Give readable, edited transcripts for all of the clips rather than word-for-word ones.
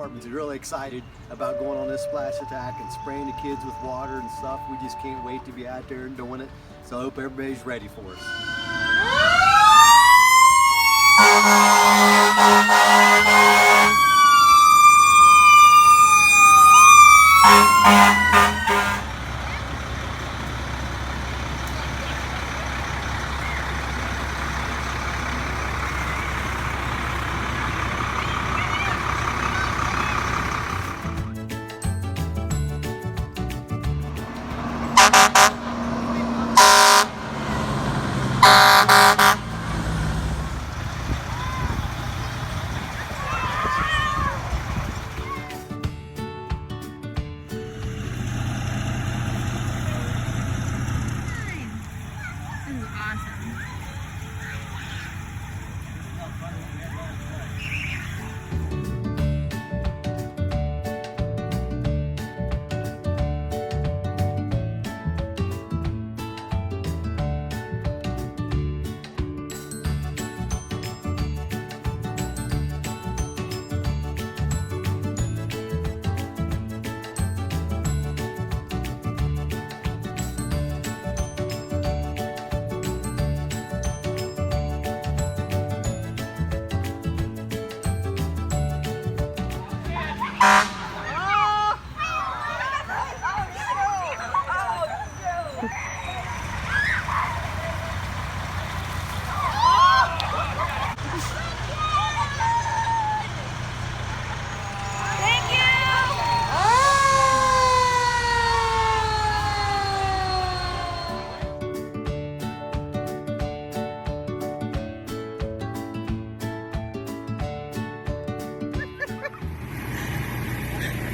department's really excited about going on this splash attack and spraying the kids with water and stuff. We just can't wait to be out there and doing it. So I hope everybody's ready for us.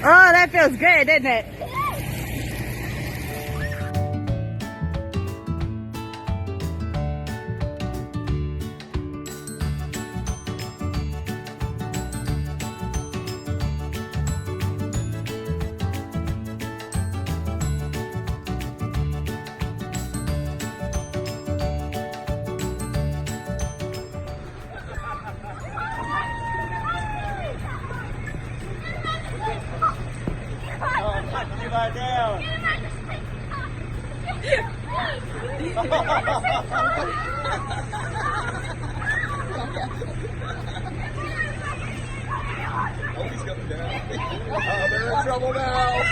Oh, that feels good, doesn't it? You lie down. Oh, he's coming down. Oh, they're in trouble now.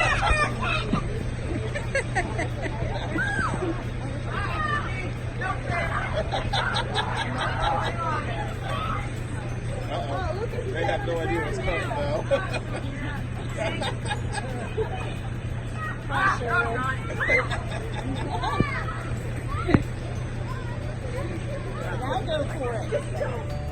Uh-oh. They have no idea what's coming now. Now go for it.